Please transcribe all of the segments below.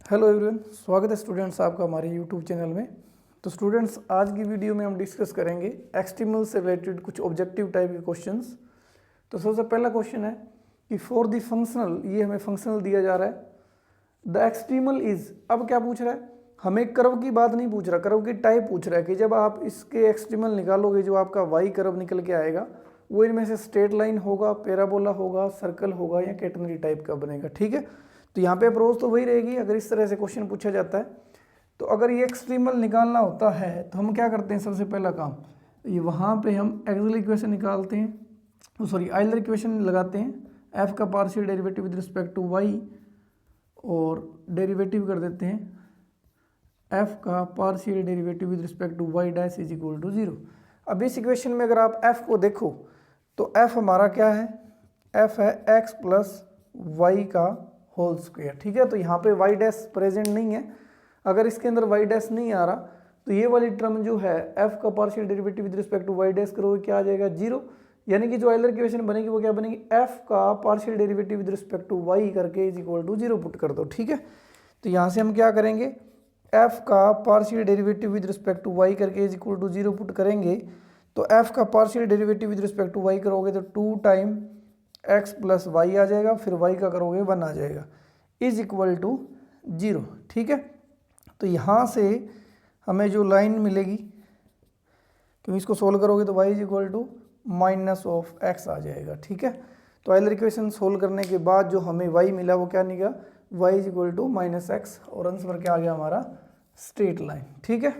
Hello everyone, स्वागत है students आपका हमारे यूट्यूब चैनल में। तो स्टूडेंट्स, आज की वीडियो में हम डिस्कस करेंगे एक्सटीमल से रिलेटेड कुछ ऑब्जेक्टिव टाइप के क्वेश्चंस। तो सबसे पहला क्वेश्चन है कि फॉर द फंक्शनल, ये हमें फंक्शनल दिया जा रहा है, द एक्सट्रीमल इज। अब क्या पूछ रहा है, हमें कर्व की बात नहीं पूछ रहा, कर्व की टाइप पूछ रहा है कि जब आप इसके एक्सट्रीमल निकालोगे जो आपका वाई कर्व निकल के आएगा वो इनमें से स्ट्रेट लाइन होगा, पैराबोला होगा, सर्कल होगा या कैटेनरी टाइप का बनेगा। ठीक है, तो यहाँ पे अप्रोच तो वही रहेगी अगर इस तरह से क्वेश्चन पूछा जाता है। तो अगर ये एक्सट्रीमल निकालना होता है तो हम क्या करते हैं, सबसे पहला काम ये वहाँ पे हम एक्सल इक्वेशन निकालते हैं, सॉरी आइलर इक्वेशन लगाते हैं। एफ का partial derivative with respect to Y और डेरिवेटिव कर देते हैं एफ का partial derivative with respect to Y dash is equal to 0। अब इस इक्वेशन में अगर आप एफ को देखो तो एफ हमारा क्या है, एफ है एक्स प्लस वाई का होल स्क्वायर। ठीक है, तो यहाँ पे वाई डैश प्रेजेंट नहीं है। अगर इसके अंदर वाई डैश नहीं आ रहा तो ये वाली टर्म जो है एफ का partial derivative with respect to Y dash करोगे क्या आ जाएगा, 0। यानी कि जो आइलर इक्वेशन बनेगी वो क्या बनेगी, एफ का partial derivative with respect to Y करके इज इक्वल टू 0 पुट कर दो। ठीक है, तो यहाँ से हम क्या करेंगे, एफ का partial derivative with respect to Y करके इज इक्वल टू 0 पुट करेंगे। तो एफ का partial derivative with respect to Y करोगे तो 2 टाइम एक्स प्लस वाई आ जाएगा, फिर वाई का करोगे 1 आ जाएगा, इज इक्वल टू 0। ठीक है, तो यहाँ से हमें जो लाइन मिलेगी, क्योंकि इसको सोल्व करोगे तो y is equal to minus of x आ जाएगा। ठीक है, तो आइलर इक्वेशन सोल्व करने के बाद जो हमें वाई मिला वो क्या निकला, Y is equal to minus X, और आंसर क्या आ गया हमारा, स्ट्रेट लाइन। ठीक है,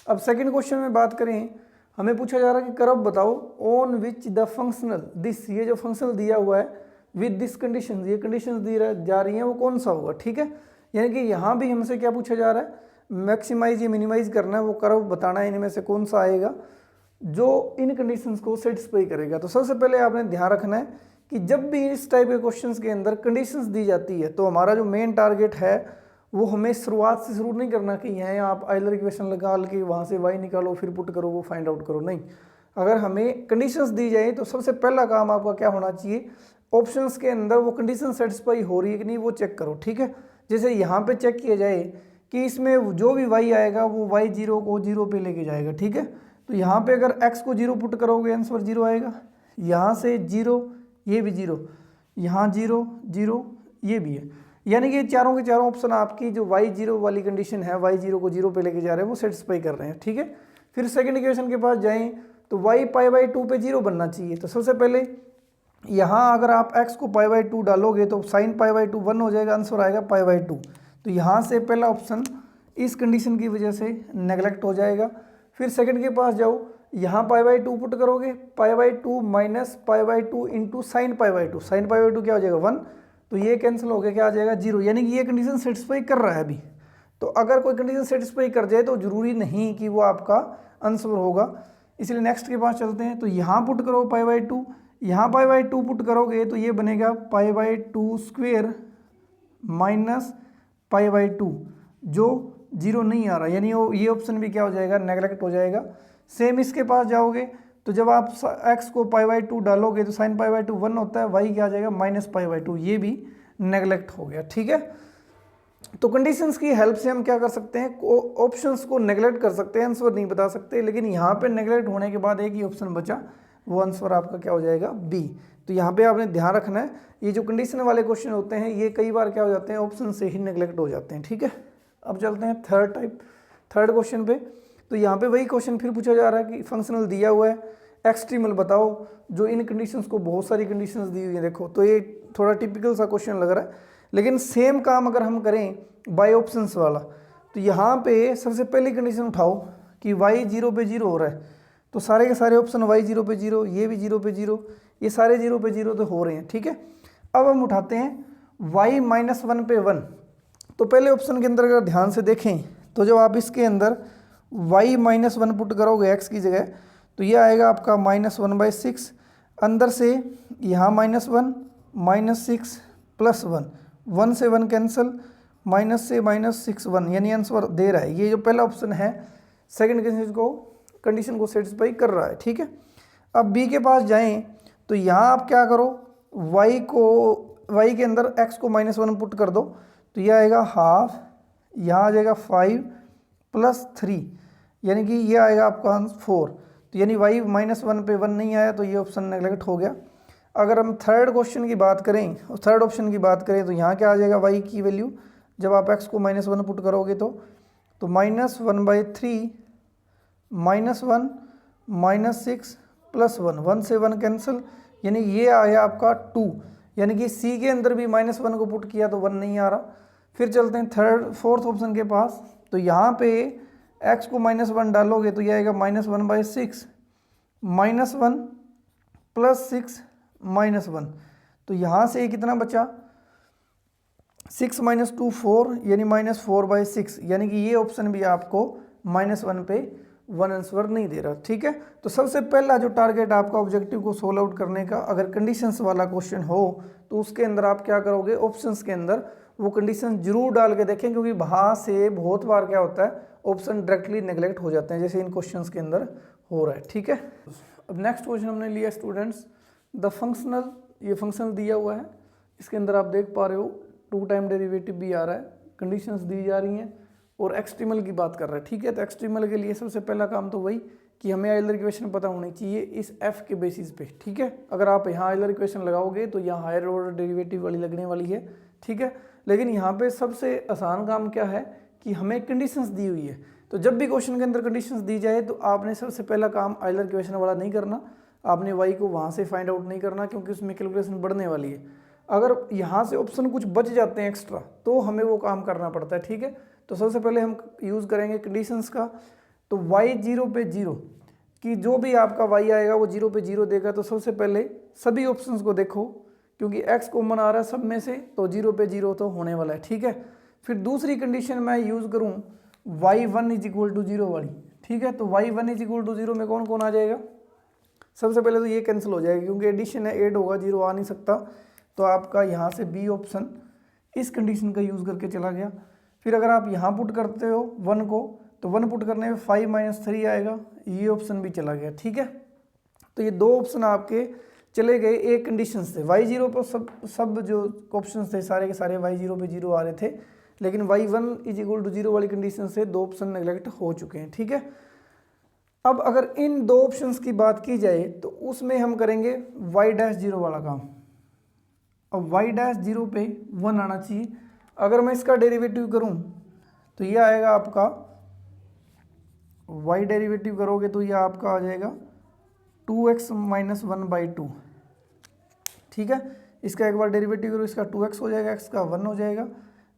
अब सेकंड क्वेश्चन में बात करें, हमें पूछा जा रहा है कि कर्व बताओ on which the functional this, ये जो फंक्शनल दिया हुआ है विद दिस कंडीशन, ये कंडीशन दी जा रही हैं वो कौन सा होगा। ठीक है, यानी कि यहाँ भी हमसे क्या पूछा जा रहा है, मैक्सिमाइज या मिनिमाइज करना है, वो कर्व बताना है इनमें से कौन सा आएगा जो इन कंडीशंस को सेटिस्फाई करेगा। तो सबसे पहले आपने ध्यान रखना है कि जब भी इस टाइप के क्वेश्चंस के अंदर कंडीशंस दी जाती है तो हमारा जो मेन टारगेट है वो हमें शुरुआत से शुरू नहीं करना कि यहाँ आप आइलर इक्वेशन लगा के वहाँ से वाई निकालो फिर पुट करो वो फाइंड आउट करो, नहीं। अगर हमें कंडीशंस दी जाए तो सबसे पहला काम आपका क्या होना चाहिए, ऑप्शंस के अंदर वो कंडीशन सेटिस्फाई हो रही है कि नहीं वो चेक करो। ठीक है, जैसे यहाँ पे चेक किया जाए कि इसमें जो भी वाई आएगा वो वाई 0 को 0 पे लेके जाएगा। ठीक है, तो यहाँ पे अगर x को 0 पुट करोगे आंसर 0 आएगा, यहाँ से 0, ये भी 0, यहाँ 0 0, ये भी है। यानी कि चारों के चारों ऑप्शन आपकी जो y0 वाली कंडीशन है, y0 को 0 पे लेके जा रहे हैं वो सेटिस्फाई कर रहे हैं। ठीक है, फिर सेकंड इक्वेशन के पास जाएं तो y π/2 पे 0 बनना चाहिए। तो सबसे पहले यहाँ अगर आप x को π/2 डालोगे तो sin π/2 1 हो जाएगा, आंसर आएगा π/2। तो यहाँ से पहला ऑप्शन इस कंडीशन की वजह से नेगलेक्ट हो जाएगा। फिर सेकंड के पास जाओ, यहाँ π/2 पुट करोगे, π/2 माइनस π/2 इंटू साइन π/2, साइन π/2 क्या हो जाएगा 1, तो ये कैंसिल हो गया, क्या आ जाएगा 0। यानी कि ये कंडीशन सेटिस्फाई कर रहा है अभी। तो अगर कोई कंडीशन सेटिस्फाई कर जाए तो जरूरी नहीं कि वो आपका आंसर होगा, इसलिए नेक्स्ट के पास चलते हैं। तो यहाँ पुट करो π/2, यहाँ π/2 पुट करोगे तो ये बनेगा π/2 स्क्वेयर माइनस π/2 जो 0 नहीं आ रहा, यानी ये ऑप्शन भी क्या हो जाएगा, नेगलेक्ट हो जाएगा। सेम इसके पास जाओगे तो जब आप x को π/2 डालोगे तो साइन π/2 1 होता है, y क्या आ जाएगा माइनस π/2, ये भी नेगलेक्ट हो गया। ठीक है, तो कंडीशंस की हेल्प से हम क्या कर सकते हैं, ऑप्शंस को नेगलेक्ट कर सकते हैं, आंसर नहीं बता सकते। लेकिन यहाँ पे नेगलेक्ट होने के बाद एक ही ऑप्शन बचा, वो आंसर आपका क्या हो जाएगा, बी। तो यहाँ पे आपने ध्यान रखना है, ये जो कंडीशन वाले क्वेश्चन होते हैं ये कई बार क्या हो जाते हैं, ऑप्शन से ही नेगलेक्ट हो जाते हैं। ठीक है, अब चलते हैं थर्ड क्वेश्चन पे। तो यहाँ पे वही क्वेश्चन फिर पूछा जा रहा है कि फंक्शनल दिया हुआ है, एक्सट्रीमल बताओ जो इन कंडीशंस को, बहुत सारी कंडीशंस दी हुई है। देखो तो ये थोड़ा टिपिकल सा क्वेश्चन लग रहा है, लेकिन सेम काम अगर हम करें बाय ऑप्शंस वाला तो यहाँ पे सबसे पहली कंडीशन उठाओ कि y 0 पे 0 हो रहा है, तो सारे के सारे ऑप्शन y 0 पे 0, ये भी 0 पे 0, ये सारे 0 पे 0 तो हो रहे हैं। ठीक है, अब हम उठाते हैं y -1 पे 1। तो पहले ऑप्शन के अंदर अगर ध्यान से देखें तो जब आप इसके अंदर y -1 पुट करोगे x की जगह तो ये आएगा आपका -1/6, अंदर से यहाँ -1 -6 +1, 1 से 1 कैंसिल, माइनस से -6 1, यानी आंसर दे रहा है। ये जो पहला ऑप्शन है सेकंड कंडीशन को सेटिस्फाई कर रहा है। ठीक है, अब बी के पास जाएं तो यहाँ आप क्या करो, y के अंदर x को -1 पुट कर दो तो ये आएगा हाफ, यहाँ आ जाएगा 5 + 3, यानी कि ये आएगा आपका 4। तो यानी y -1 पे 1 नहीं आया, तो ये ऑप्शन नेगलेक्ट हो गया। अगर हम थर्ड क्वेश्चन की बात करें, थर्ड ऑप्शन की बात करें, तो यहाँ क्या आ जाएगा y की वैल्यू, जब आप x को -1 पुट करोगे तो -1/3 -1 -6 + 1, 1 से 1 कैंसिल, यानी ये आया आपका 2, यानी कि सी के अंदर भी -1 को पुट किया तो 1 नहीं आ रहा। फिर चलते हैं फोर्थ ऑप्शन के पास। तो यहाँ पे x को -1 डालोगे तो ये आएगा -1/6 -1 + 6 -1, तो यहाँ से ये कितना बचा, 6 - 2 4, यानी -4/6, यानी कि ये ऑप्शन भी आपको -1 पे 1 आंसर नहीं दे रहा। ठीक है, तो सबसे पहला जो टारगेट आपका ऑब्जेक्टिव को सोल्व आउट करने का, अगर कंडीशंस वाला क्वेश्चन हो तो उसके अंदर आप क्या करोगे, ऑप्शंस के अंदर वो कंडीशन जरूर डाल के देखें, क्योंकि वहाँ से बहुत बार क्या होता है, ऑप्शन डायरेक्टली नेग्लेक्ट हो जाते हैं, जैसे इन क्वेश्चंस के अंदर हो रहा है। ठीक है, अब नेक्स्ट क्वेश्चन हमने लिया स्टूडेंट्स द फंक्शनल, ये फंक्शनल दिया हुआ है, इसके अंदर आप देख पा रहे हो 2 टाइम डेरिवेटिव भी आ रहा है, कंडीशंस दी जा रही हैं और एक्सट्रीमल की बात कर रहा है। ठीक है, तो एक्सट्रीमल के लिए सबसे पहला काम तो वही कि हमें आइलर इक्वेशन पता होनी चाहिए इस एफ के बेसिस पे। ठीक है, अगर आप यहाँ आइलर इक्वेशन लगाओगे तो यहाँ हायर ऑर्डर डेरिवेटिव वाली लगने वाली है। ठीक है, लेकिन यहाँ पे सबसे आसान काम क्या है कि हमें कंडीशंस दी हुई है, तो जब भी क्वेश्चन के अंदर कंडीशंस दी जाए तो आपने सबसे पहला काम आइलर इक्वेशन वाला नहीं करना, आपने वाई को वहाँ से फाइंड आउट नहीं करना, क्योंकि उसमें कैलकुलेशन बढ़ने वाली है। अगर यहाँ से ऑप्शन कुछ बच जाते हैं एक्स्ट्रा तो हमें वो काम करना पड़ता है। ठीक है, तो सबसे पहले हम यूज़ करेंगे कंडीशंस का। तो y 0 पे 0 कि जो भी आपका y आएगा वो 0 पे 0 देगा। तो सबसे पहले सभी ऑप्शंस को देखो, क्योंकि x कॉमन आ रहा है सब में से, तो 0 पे 0 तो होने वाला है। ठीक है, फिर दूसरी कंडीशन मैं यूज़ करूँ y1 = 0 वाली। ठीक है, तो y1 = 0 में कौन कौन आ जाएगा, सबसे पहले तो ये कैंसिल हो जाएगा, क्योंकि एडिशन है, ऐड होगा, 0 आ नहीं सकता, तो आपका यहाँ से बी ऑप्शन इस कंडीशन का यूज़ करके चला गया। फिर अगर आप यहाँ पुट करते हो 1 को, तो 1 पुट करने में 5 - 3 आएगा, ये ऑप्शन भी चला गया। ठीक है, तो ये दो ऑप्शन आपके चले गए एक कंडीशन से। y0 पर सब जो ऑप्शन थे सारे के सारे y0 पे 0 आ रहे थे, लेकिन y1 = 0 वाली कंडीशन से दो ऑप्शन नेगलेक्ट हो चुके हैं। ठीक है, अब अगर इन दो ऑप्शंस की बात की जाए तो उसमें हम करेंगे y' 0 वाला काम। अब y' 0 पे 1 आना चाहिए। अगर मैं इसका डेरिवेटिव करूं तो ये आएगा आपका, y डेरिवेटिव करोगे तो ये आपका आ जाएगा 2x - 1/2। ठीक है, इसका एक बार डेरिवेटिव करो, इसका 2x हो जाएगा, x का 1 हो जाएगा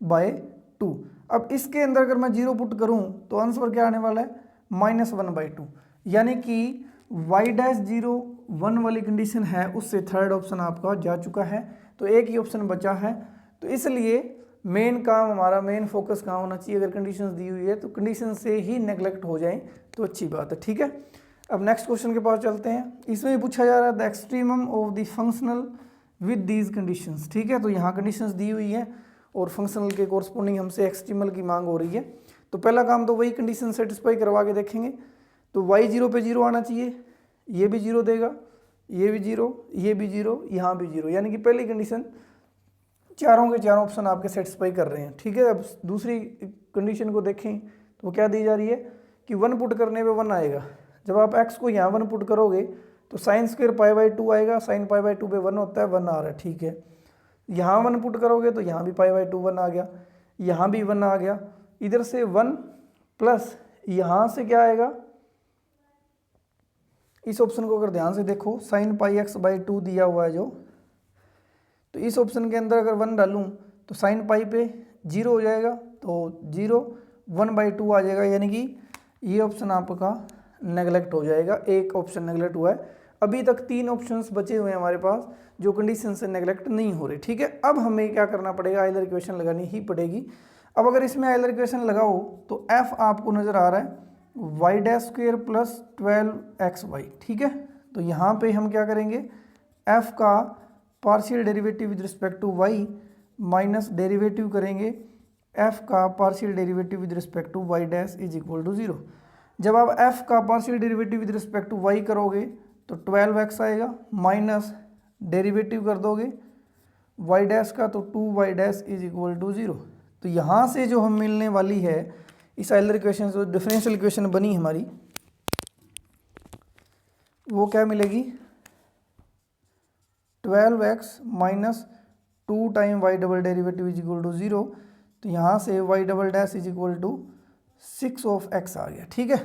/2। अब इसके अंदर अगर मैं 0 पुट करूं तो आंसर क्या आने वाला है, -1/2, यानी कि y' 0 1 वाली कंडीशन है, उससे थर्ड ऑप्शन आपका जा चुका है, तो एक ही ऑप्शन बचा है। तो इसलिए मेन काम हमारा, मेन फोकस कहाँ होना चाहिए, अगर कंडीशंस दी हुई है तो कंडीशन से ही नेग्लेक्ट हो जाए तो अच्छी बात है। ठीक है, अब नेक्स्ट क्वेश्चन के पास चलते हैं। इसमें भी पूछा जा रहा है the extremum of the functional with these conditions. ठीक है, तो यहाँ कंडीशंस दी हुई है और फंक्शनल के कोरस्पोंडिंग हमसे एक्सट्रीमल की मांग हो रही है। तो पहला काम तो वही कंडीशन सेटिस्फाई करवा के देखेंगे। तो y 0 पे 0 आना चाहिए, ये भी 0 देगा, ये भी 0, ये भी 0, यहाँ भी 0, यानी कि पहली कंडीशन चारों के चारों ऑप्शन आपके सेटिस्फाई कर रहे हैं। ठीक है, अब दूसरी कंडीशन को देखें तो क्या दी जा रही है कि 1 पुट करने पे 1 आएगा। जब आप x को यहाँ 1 पुट करोगे तो sin² π/2 आएगा, sin π/2 पे 1 होता है, 1 आ रहा है। ठीक है, यहाँ 1 पुट करोगे तो यहाँ भी π/2 1 आ गया, यहाँ भी 1 आ गया, इधर से 1 प्लस यहाँ से क्या आएगा, इस ऑप्शन को अगर ध्यान से देखो sin πx/2 दिया हुआ है जो, तो इस ऑप्शन के अंदर अगर 1 डालूं तो sin पाई पे 0 हो जाएगा, तो 0 1/2 आ जाएगा, यानी कि ये ऑप्शन आपका नेगलेक्ट हो जाएगा, एक ऑप्शन नेगलेक्ट हुआ है। अभी तक 3 ऑप्शंस बचे हुए हैं हमारे पास जो कंडीशन से नेगलेक्ट नहीं हो रहे। ठीक है, अब हमें क्या करना पड़ेगा, आइलर इक्वेशन लगानी ही पड़ेगी। अब अगर इसमें आइलर इक्वेशन लगाओ तो f आपको नज़र आ रहा है y² + 12xy। ठीक है, तो यहाँ पे हम क्या करेंगे, f का partial derivative with respect to y minus derivative करेंगे f का partial derivative with respect to y' = 0। जब आप f का partial derivative with respect to y करोगे तो 12x आएगा, माइनस डेरिवेटिव कर दोगे y' का तो 2y' = 0। तो यहाँ से जो हम मिलने वाली है इस आइलर इक्वेशन जो डिफरेंशियल इक्वेशन बनी हमारी, वो क्या मिलेगी, 12x minus 2 time Y double derivative is equal to 0। तो यहाँ से y double dash is equal to 6 of x आ गया। ठीक है,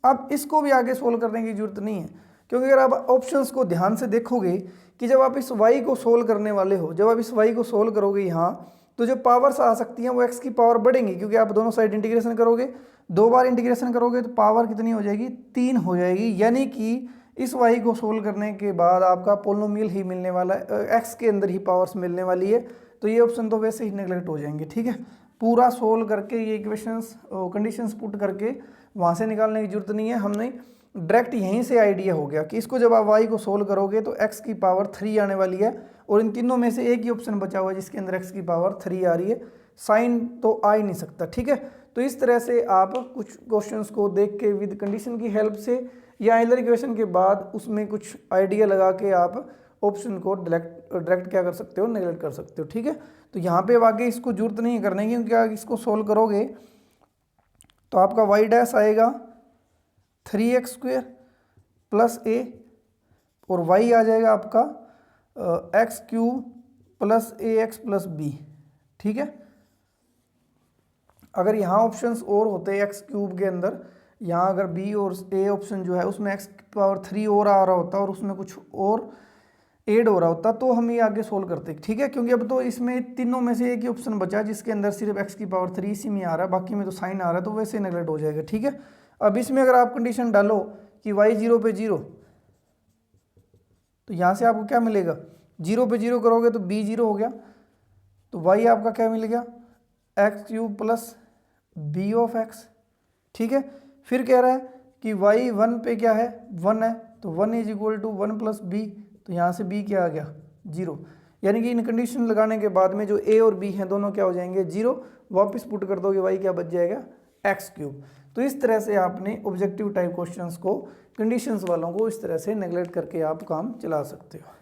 अब इसको भी आगे सोल्व करने की जरूरत नहीं है, क्योंकि अगर आप ऑप्शंस को ध्यान से देखोगे कि जब आप इस y को सोल्व करने वाले हो, जब आप इस y को सोल्व करोगे यहाँ, तो जो पावर्स आ सकती हैं वो x की पावर बढ़ेंगी, क्योंकि आप दोनों साइड इंटीग्रेशन करोगे, 2 बार इंटीग्रेशन करोगे तो पावर कितनी हो जाएगी, 3 हो जाएगी। यानी कि इस y को सोल्व करने के बाद आपका पोलिनोमियल ही मिलने वाला है, x के अंदर ही पावर्स मिलने वाली है, तो ये ऑप्शन तो वैसे ही नेगलेक्ट हो जाएंगे। ठीक है, पूरा सोल्व करके ये इक्वेशंस कंडीशंस पुट करके वहाँ से निकालने की जरूरत नहीं है, हमने डायरेक्ट यहीं से आइडिया हो गया कि इसको जब आप y को सोल्व करोगे तो x की पावर 3 आने वाली है, और इन तीनों में से एक ही ऑप्शन बचा हुआ है जिसके अंदर x की पावर 3 आ रही है, साइन तो आ ही नहीं सकता। ठीक है, तो इस तरह से आप कुछ क्वेश्चंस को देख के विद कंडीशन की हेल्प से या आइलर इक्वेशन के बाद उसमें कुछ आइडिया लगा के आप ऑप्शन को डायरेक्ट क्या कर सकते हो, नेगलेक्ट कर सकते हो। ठीक है, तो यहाँ पे आगे इसको जरूरत नहीं करने की, क्योंकि अगर इसको सोल्व करोगे तो आपका y डैश आएगा 3x स्क्वेयर प्लस a, और y आ जाएगा आपका x cube plus ax plus b। ठीक है, अगर यहाँ ऑप्शंस और होते x क्यूब के अंदर, यहाँ अगर b और a ऑप्शन जो है उसमें x पावर 3 और आ रहा होता और उसमें कुछ और ऐड हो रहा होता तो हम ये आगे सोल्व करते। ठीक है, क्योंकि अब तो इसमें तीनों में से एक ही ऑप्शन बचा जिसके अंदर सिर्फ x की पावर 3 इसी में आ रहा है, बाकी में तो साइन आ रहा है, तो वैसे नेगलेक्ट हो जाएगा। ठीक है, अब इसमें अगर आप कंडीशन डालो कि y 0 पे 0, तो यहाँ से आपको क्या मिलेगा, 0 पे 0 करोगे तो b 0 हो गया, तो y आपका क्या मिल गया, x cube plus b of x। ठीक है, फिर कह रहा है कि y 1 पे क्या है, 1 है, तो 1 is equal to 1 plus b, तो यहाँ से b क्या आ गया, 0। यानी कि इन कंडीशन लगाने के बाद में जो a और b हैं दोनों क्या हो जाएंगे, 0। वापस पुट कर दोगे y क्या बच जाएगा, x क्यूब। तो इस तरह से आपने ऑब्जेक्टिव टाइप क्वेश्चंस को कंडीशंस वालों को इस तरह से नेगलेक्ट करके आप काम चला सकते हो।